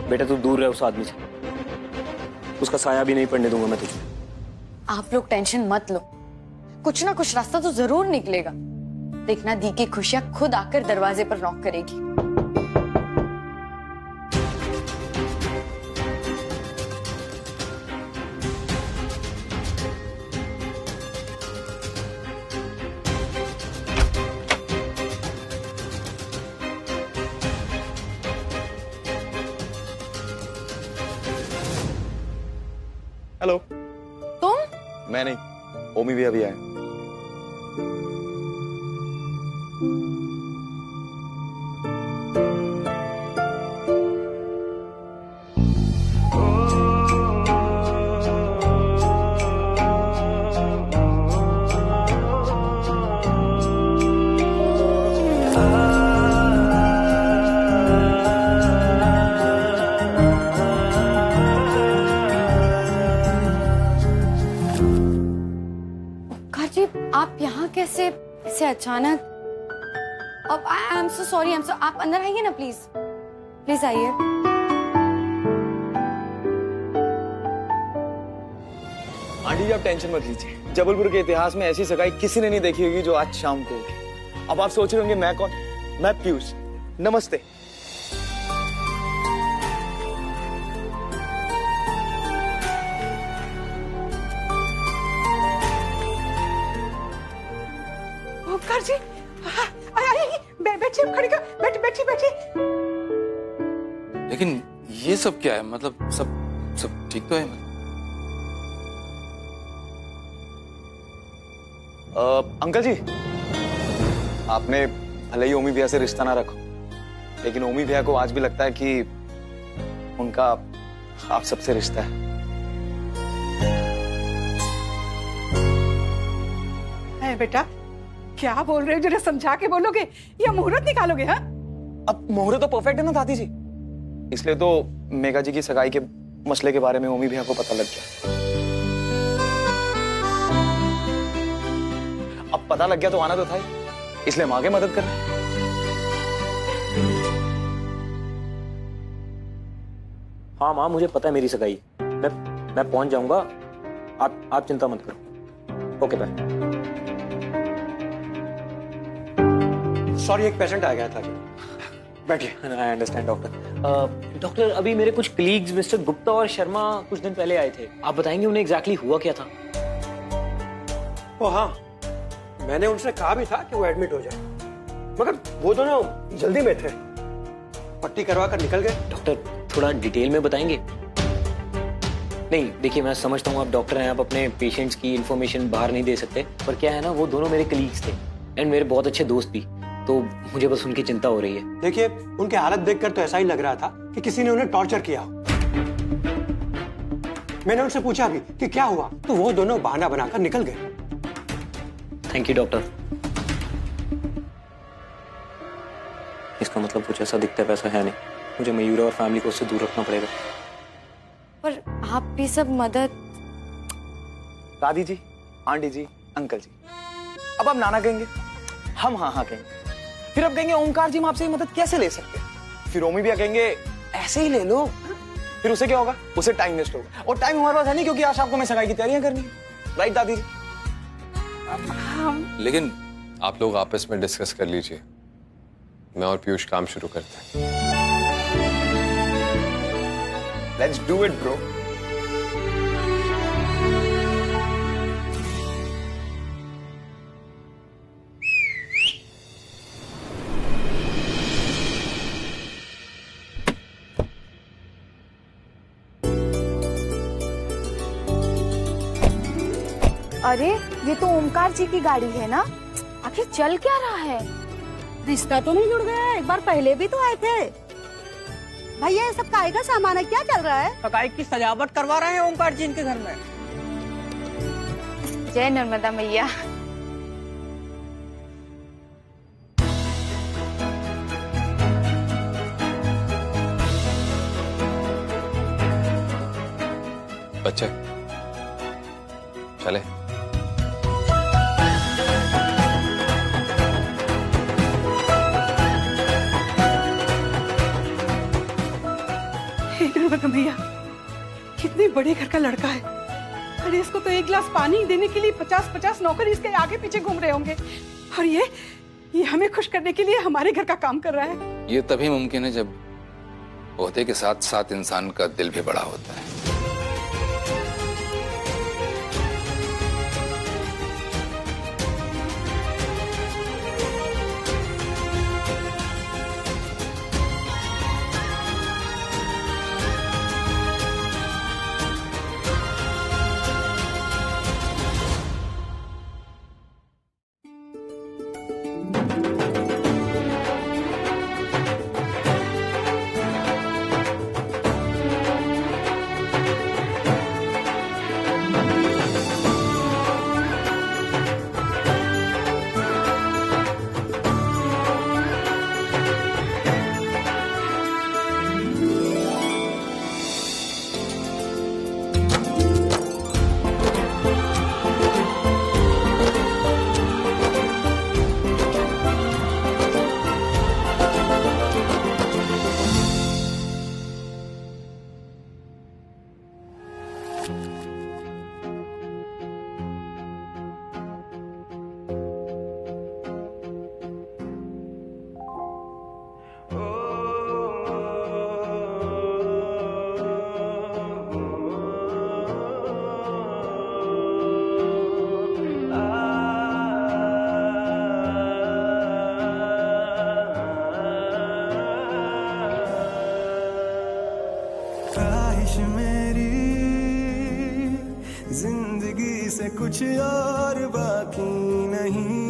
बेटा तू दूर रहे उस आदमी से, उसका साया भी नहीं पड़ने दूंगा मैं तुझे। आप लोग टेंशन मत लो, कुछ ना कुछ रास्ता तो जरूर निकलेगा। देखना दी की खुशियां खुद आकर दरवाजे पर नॉक करेगी। हेलो। तुम? मैं नहीं, ओमी भी अभी आए। जी आप यहाँ कैसे ऐसे अचानक? अब आई एम सो सॉरी, आप अंदर आइए ना प्लीज, प्लीज आइए। आंटी जी आप टेंशन मत लीजिए, जबलपुर के इतिहास में ऐसी सगाई किसी ने नहीं देखी होगी जो आज शाम को होगी। अब आप सोच रहे होंगे मैं कौन? मैं पीयूष। नमस्ते। ओमकार जी, बैठिए, खड़ी कर, बैठिए। लेकिन ये सब क्या है? मतलब सब ठीक तो है? अंकल जी, आपने भले ही ओमी भैया से रिश्ता ना रखो, लेकिन ओमी भैया को आज भी लगता है कि उनका आप सबसे रिश्ता है। बेटा क्या बोल रहे हो, जरा समझा के बोलोगे या मुहूर्त निकालोगे? हाँ, अब मुहूर्त तो परफेक्ट है ना दादी जी, इसलिए तो मेघा जी की सगाई के मसले के बारे में ओमी भैया को पता लग गया। अब पता लग गया तो आना तो था ही, इसलिए हम आगे मदद कर रहे हैं। हाँ माँ मुझे पता है मेरी सगाई, मैं पहुंच जाऊंगा, आप चिंता मत करो। Okay bye. सॉरी एक पेशेंट आ गया था। बैठिए। I understand doctor. डॉक्टर अभी मेरे कुछ कलीग्स मिस्टर गुप्ता और शर्मा कुछ दिन पहले आए थे, आप बताएंगे उन्हें एग्जैक्टली हुआ क्या था? ओ हाँ, मैंने उनसे कहा भी था कि वो एडमिट हो जाए, मगर वो दोनों जल्दी में थे, पट्टी करवा कर निकल गए। डॉक्टर थोड़ा डिटेल में बताएंगे? नहीं देखिए मैं समझता हूँ आप डॉक्टर हैं, आप अपने पेशेंट्स की इंफॉर्मेशन बाहर नहीं दे सकते, पर क्या है ना वो दोनों मेरे कलीग्स थे एंड मेरे बहुत अच्छे दोस्त भी, तो मुझे बस उनकी चिंता हो रही है। देखिए उनकी हालत देखकर तो ऐसा ही लग रहा था कि किसी ने उन्हें टॉर्चर किया हो। मैंने उनसे पूछा भी कि क्या हुआ, तो वो दोनों बहाना बनाकर निकल गए। Thank you doctor. इसका मतलब कुछ ऐसा दिखता है वैसा है नहीं, मुझे मयूरा और फैमिली को उससे दूर रखना पड़ेगा। पर आप भी सब मदद। दादी जी, आंटी जी, अंकल जी, अब आप नाना कहेंगे, हम हाँ कहेंगे, फिर अब कहेंगे ओमकार जी हम आपसे मदद कैसे ले सकते हैं, फिर ओमी भैया कहेंगे ऐसे ही ले लो, फिर उसे क्या होगा? उसे टाइम वेस्ट होगा, और टाइम हमारे पास है नहीं क्योंकि आज आपको मैं सगाई की तैयारियां करनी है। राइट दादी जी? लेकिन आप लोग आपस में डिस्कस कर लीजिए, मैं और पीयूष काम शुरू करते हैं। Let's do it bro. अरे ये तो ओमकार जी की गाड़ी है ना, आखिर चल क्या रहा है? रिश्ता तो नहीं जुड़ गया है? एक बार पहले भी तो आए थे। भैया ये सब काहे का सामान है, क्या चल रहा है? सगाई की सजावट करवा रहे हैं ओमकार जी इनके घर में। जय नर्मदा मैया। बच्चे चले। एक नंबर भैया, कितने बड़े घर का लड़का है। अरे इसको तो एक गिलास पानी देने के लिए 50-50 नौकर इसके आगे पीछे घूम रहे होंगे, और ये हमें खुश करने के लिए हमारे घर का काम कर रहा है। ये तभी मुमकिन है जब ओहदे के साथ साथ इंसान का दिल भी बड़ा होता है। जिंदगी से कुछ और बाकी नहीं,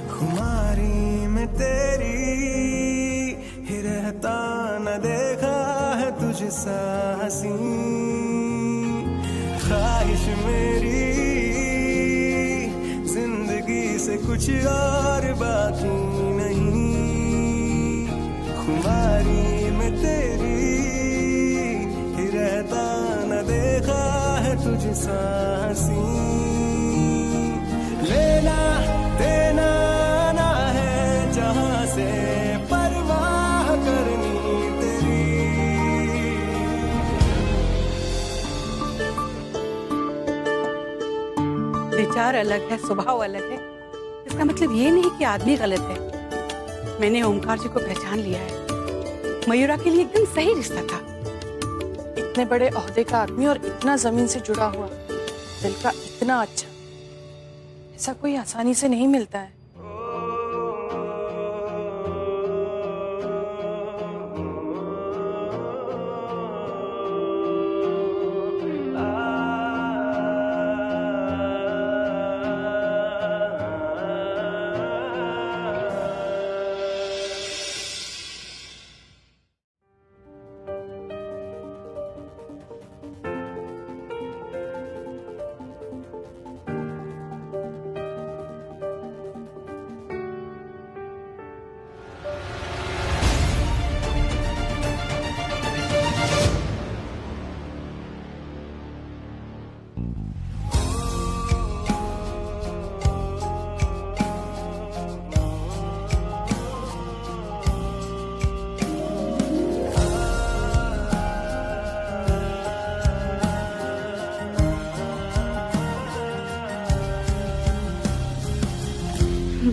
खुमारी में तेरी ही रहता न देखा है तुझसा हसी। ख्वाहिश मेरी जिंदगी से कुछ और बाकी नहीं, खुमारी में तेरी ही रहता न देखा तुझसा हसी। लेना देना ना है जहां से परवाह करनी तेरी। विचार अलग है, स्वभाव अलग है, इसका मतलब ये नहीं कि आदमी गलत है। मैंने ओमकार जी को पहचान लिया है, मयूरा के लिए एकदम सही रिश्ता था। इतने बड़े ओहदे का आदमी और इतना जमीन से जुड़ा हुआ, दिल का इतना अच्छा, ऐसा कोई आसानी से नहीं मिलता है।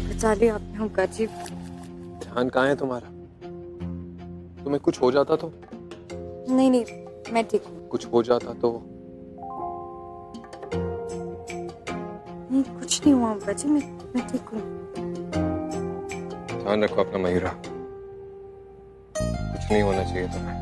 बचा लिया आपने ओमकार जी। ध्यान कहाँ है तुम्हारा? तुम्हें कुछ हो जाता तो? नहीं नहीं, मैं ठीक हूँ। कुछ हो जाता तो? नहीं, कुछ नहीं हुआ ओमकार जी, मैं ठीक हूँ। ध्यान रखो अपना मयूरा, कुछ नहीं होना चाहिए तुम्हें।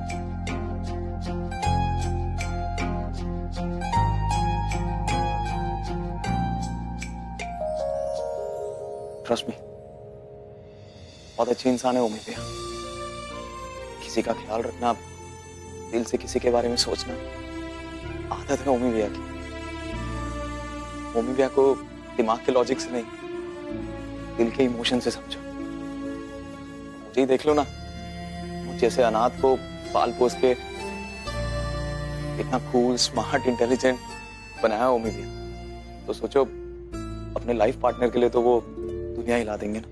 ट्रस्ट मी, बहुत अच्छी इंसान है ओमी भैया। किसी का ख्याल रखना, दिल से किसी के बारे में सोचना आदत है ओमी भैया की। ओमी भैया को दिमाग के लॉजिक से नहीं, दिल के इमोशन से समझो। मुझे देख लो ना, मुझ जैसे अनाथ को पाल पोस के इतना कूल, स्मार्ट, इंटेलिजेंट बनाया ओमी भैया। तो सोचो अपने लाइफ पार्टनर के लिए तो वो दुनिया हिला देंगे ना।